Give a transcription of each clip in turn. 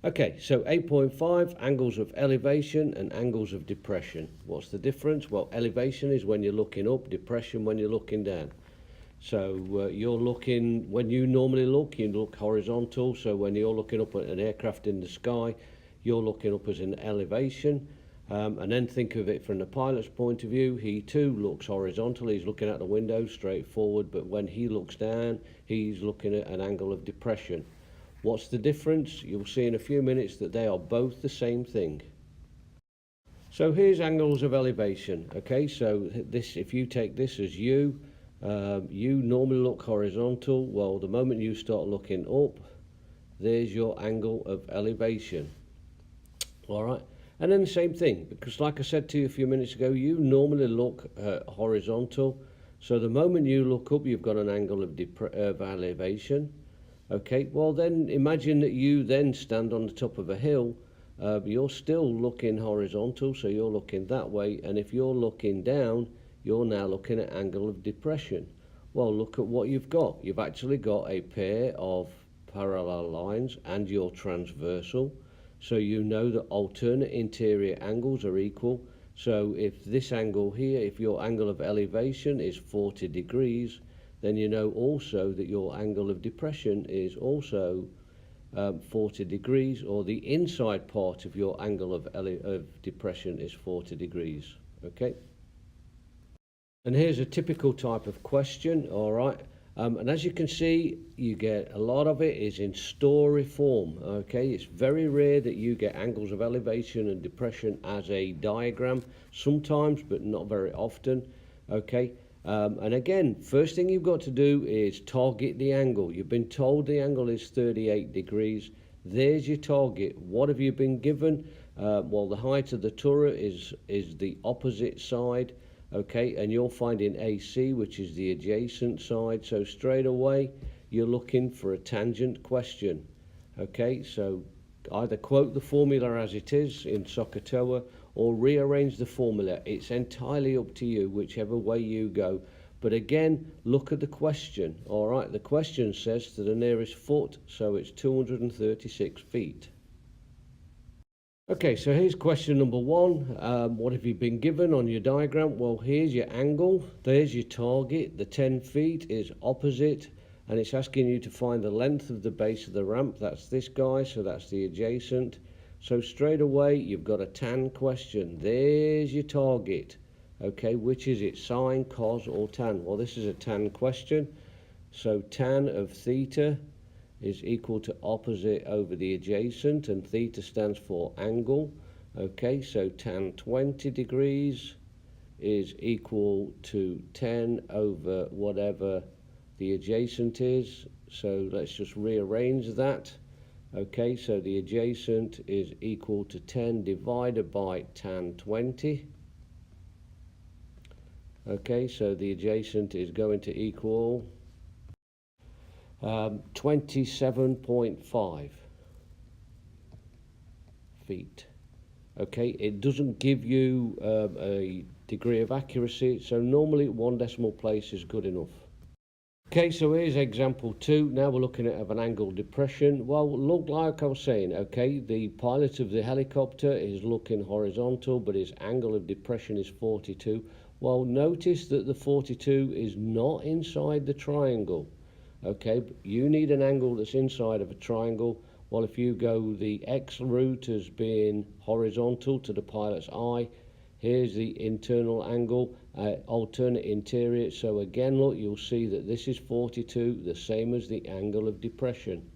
Okay, so 8.5, angles of elevation and angles of depression. What's the difference? Well, elevation is when you're looking up, depression when you're looking down. So you're looking, when you normally look, you look horizontal. So when you're looking up at an aircraft in the sky, you're looking up as an elevation. And then think of it from the pilot's point of view. He too looks horizontal. He's looking out the window straight forward. But when he looks down, he's looking at an angle of depression. What's the difference? You'll see in a few minutes that they are both the same thing. So here's angles of elevation. Okay, so this, if you take this as you normally look horizontal. Well, the moment you start looking up, there's your angle of elevation. All right, and then the same thing, because like I said to you a few minutes ago, you normally look horizontal. So the moment you look up, you've got an angle of elevation. Okay, well then imagine that you then stand on the top of a hill. You're still looking horizontal, so you're looking that way, and if you're looking down, you're now looking at angle of depression. Well, look at what you've got. You've actually got a pair of parallel lines and your transversal, so you know that alternate interior angles are equal. So if this angle here, if your angle of elevation is 40 degrees, then you know also that your angle of depression is also 40 degrees, or the inside part of your angle of depression is 40 degrees. Okay. And here's a typical type of question, all right. And as you can see, you get a lot of it is in story form. Okay, it's very rare that you get angles of elevation and depression as a diagram, sometimes, but not very often. Okay. And again, first thing you've got to do is target the angle. You've been told the angle is 38 degrees. There's your target. What have you been given? Well, the height of the turret is the opposite side. Okay, and you're finding AC, which is the adjacent side. So straight away, you're looking for a tangent question. Okay, so either quote the formula as it is in SOHCAHTOA or rearrange the formula. It's entirely up to you, whichever way you go. But again, look at the question. All right, the question says to the nearest foot, so it's 236 feet. Okay, so here's question number one. What have you been given on your diagram? Well, here's your angle. There's your target. The 10 feet is opposite, and it's asking you to find the length of the base of the ramp. That's this guy, so that's the adjacent. So straight away, you've got a tan question. There's your target. Okay, which is it, sine, cos, or tan? Well, this is a tan question. So tan of theta is equal to opposite over the adjacent, and theta stands for angle. Okay, so tan 20 degrees is equal to 10 over whatever the adjacent is. So let's just rearrange that. Okay, so the adjacent is equal to 10 divided by tan 20. Okay, so the adjacent is going to equal 27.5 feet. Okay, it doesn't give you a degree of accuracy, so normally 1 decimal place is good enough. Okay, so here's example 2. Now we're looking at an angle depression. Well, look, like I was saying, okay, the pilot of the helicopter is looking horizontal, but his angle of depression is 42. Well, notice that the 42 is not inside the triangle. Okay, you need an angle that's inside of a triangle. Well, if you go the X route as being horizontal to the pilot's eye, here's the internal angle, alternate interior. So again, look, you'll see that this is 42, the same as the angle of depression.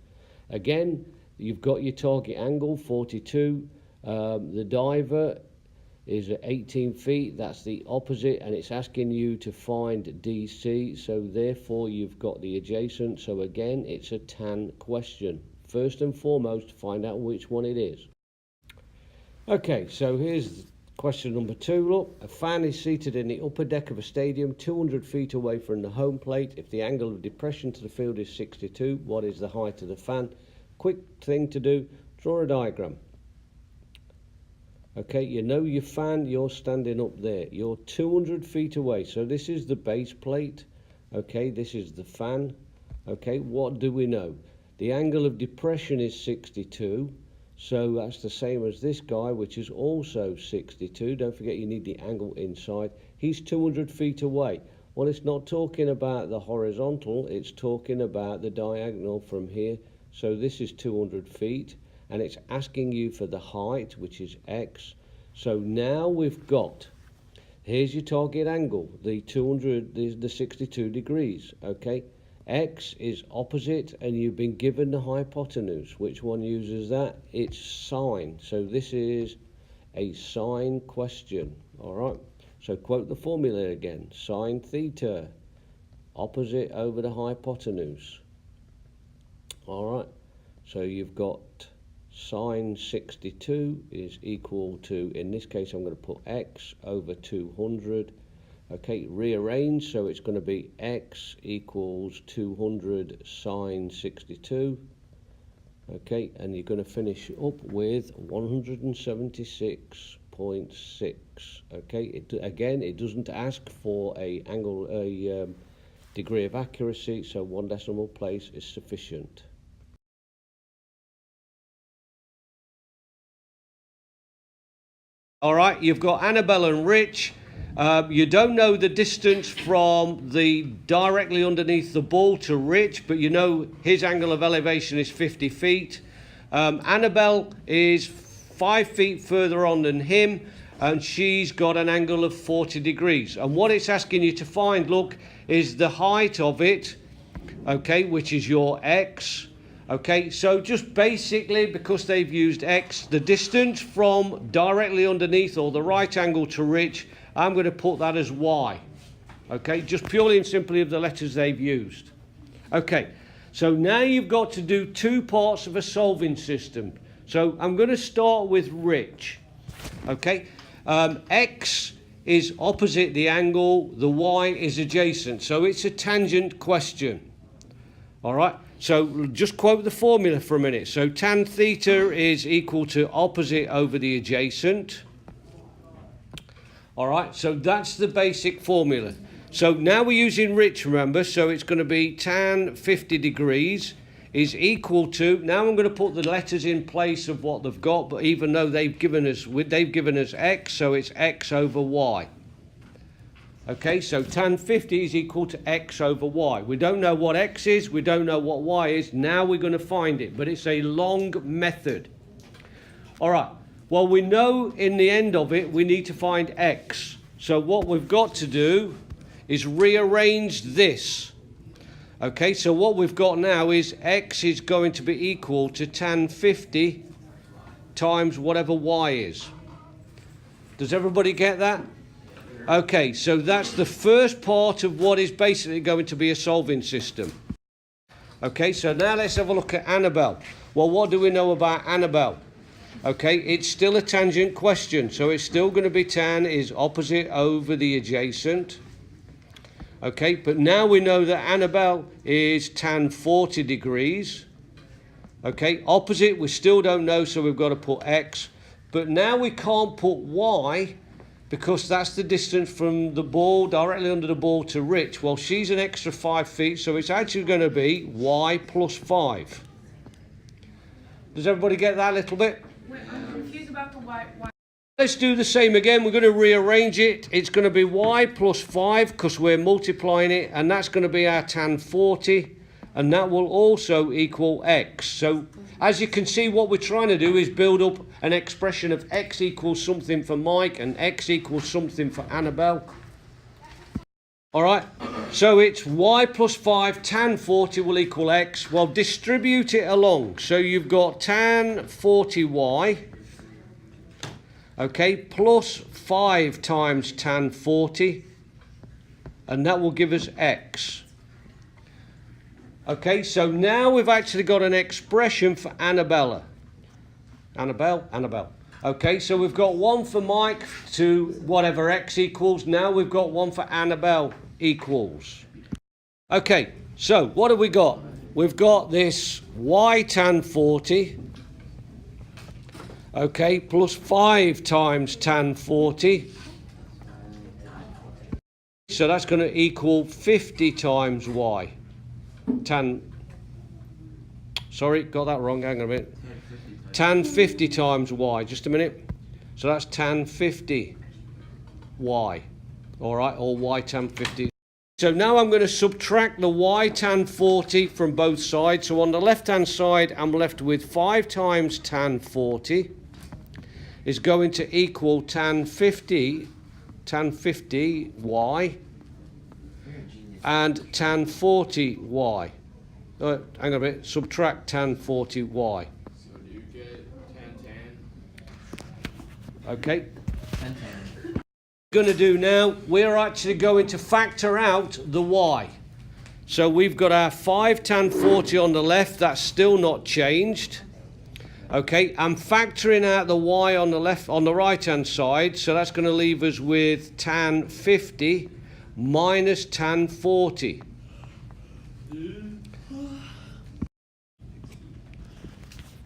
Again, you've got your target angle, 42. The diver is at 18 feet, that's the opposite, and it's asking you to find DC, so therefore you've got the adjacent. So again, it's a tan question. First and foremost, find out which one it is. Okay, so here's question number 2. Look, a fan is seated in the upper deck of a stadium 200 feet away from the home plate. If the angle of depression to the field is 62, what is the height of the fan? Quick thing to do, draw a diagram. Okay, you know your fan, you're standing up there. You're 200 feet away. So this is the base plate. Okay, this is the fan. Okay, what do we know? The angle of depression is 62. So that's the same as this guy, which is also 62. Don't forget you need the angle inside. He's 200 feet away. Well, it's not talking about the horizontal, it's talking about the diagonal from here. So this is 200 feet, and it's asking you for the height, which is x. So now we've got, here's your target angle, the 200, the 62 degrees, okay? X is opposite, and you've been given the hypotenuse. Which one uses that? It's sine. So this is a sine question, all right? So quote the formula again. Sine theta, opposite over the hypotenuse. All right, so you've got sine 62 is equal to, in this case I'm going to put x over 200. Okay, rearrange, so it's going to be x equals 200 sine 62. Okay, and you're going to finish up with 176.6. Okay, again, it doesn't ask for a angle, degree of accuracy, so 1 decimal place is sufficient. All right, you've got Annabelle and Rich. You don't know the distance from the directly underneath the ball to Rich, but you know his angle of elevation is 50 feet. Annabelle is 5 feet further on than him, and she's got an angle of 40 degrees. And what it's asking you to find, look, is the height of it, okay, which is your x. Okay, so just basically, because they've used x, the distance from directly underneath or the right angle to Rich, I'm going to put that as y. Okay, just purely and simply of the letters they've used. Okay, so now you've got to do two parts of a solving system. So I'm going to start with Rich. Okay, x is opposite the angle, the y is adjacent. So it's a tangent question. All right, so just quote the formula for a minute. So tan theta is equal to opposite over the adjacent. All right, so that's the basic formula. So now we're using Rich, remember, so it's going to be tan 50 degrees is equal to, now I'm going to put the letters in place of what they've got, but even though they've given us x, so it's x over y. Okay, so tan 50 is equal to x over y. We don't know what x is, we don't know what y is, now we're going to find it, but it's a long method. All right. Well, we know in the end of it, we need to find x. So what we've got to do is rearrange this. Okay, so what we've got now is x is going to be equal to tan 50 times whatever y is. Does everybody get that? Okay, so that's the first part of what is basically going to be a solving system. Okay, so now let's have a look at Annabelle. Well, what do we know about Annabelle? Okay, it's still a tangent question, so it's still going to be tan is opposite over the adjacent. Okay, but now we know that Annabelle is tan 40 degrees. Okay, opposite we still don't know, so we've got to put x. But now we can't put y, because that's the distance from the ball, directly under the ball to Rich. Well, she's an extra 5 feet, so it's actually going to be y plus 5. Does everybody get that a little bit? Wait, I'm confused about the y. Let's do the same again. We're going to rearrange it. It's going to be y plus 5 because we're multiplying it, and that's going to be our tan 40, and that will also equal x. So as you can see, what we're trying to do is build up an expression of x equals something for Mike and x equals something for Annabelle. All right, so it's y plus 5, tan 40 will equal x. Well, distribute it along. So you've got tan 40y, okay, plus 5 times tan 40, and that will give us x. Okay, so now we've actually got an expression for Annabelle. Annabelle. Okay, so we've got one for Mike to whatever x equals. Now we've got one for Annabelle equals. Okay, so what have we got? We've got this y tan 40, okay, plus 5 times tan 40. So that's going to equal 50 times y. Sorry, got that wrong, hang on a minute. tan 50 times y. Just a minute. So that's tan 50 y. All right, or y tan 50. So now I'm going to subtract the y tan 40 from both sides. So on the left-hand side, I'm left with 5 times tan 40 is going to equal tan 50 y and tan 40 y. Hang on a bit, subtract tan 40 y. So do you get tan? Okay. Tan. Going to do now, we're actually going to factor out the y. So we've got our 5 tan 40 on the left, that's still not changed. Okay, I'm factoring out the y on the left, on the right hand side, so that's going to leave us with tan 50 minus tan 40.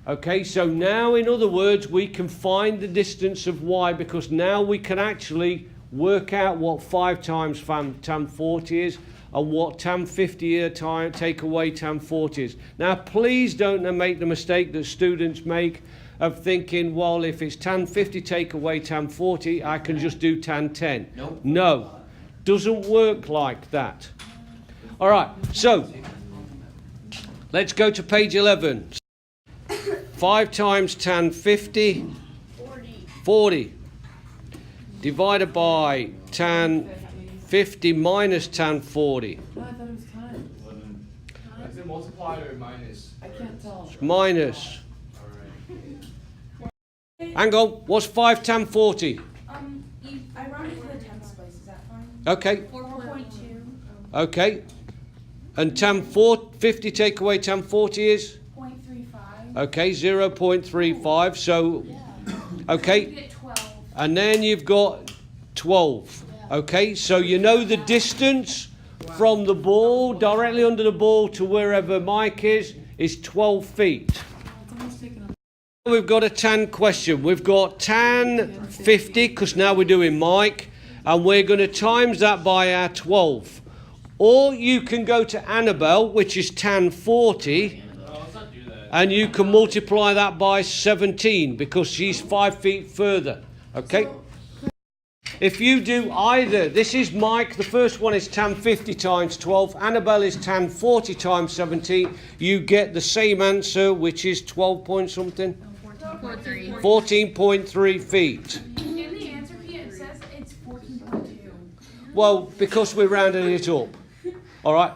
Okay, so now in other words we can find the distance of y, because now we can actually work out what 5 times tan 40 is and what tan 50 take away tan 40 is. Now please don't make the mistake that students make of thinking, well, if it's tan 50 take away tan 40, I can just do tan 10. Nope. No, doesn't work like that. All right, so let's go to page 11. 5 times tan 50, 40, divided by tan 50 minus tan 40. No, I thought it was time. Is it multiply or minus? I can't tell. Minus. Alright. Hang on, what's 5 tan 40? I rounded to the tenths place, is that fine? Okay, 4.2. okay. And tan 50 take away tan 40 is? 0.35. Okay, 0.35. So, You okay. get 12. And then you've got 12. Okay, so you know the distance from the ball, directly under the ball to wherever Mike is 12 feet. It's almost taken up. We've got a tan question. We've got tan 50, because now we're doing Mike, and we're going to times that by our 12. Or you can go to Annabelle, which is tan 40, Let's not do that. and you can multiply that by 17, because she's 5 feet further. Okay? If you do either, this is Mike, the first one is tan 50 times 12, Annabelle is tan 40 times 17, you get the same answer, which is 12 point something? 14.3 feet. In the answer key it says it's 14.2. Well, because we're rounding it up. All right.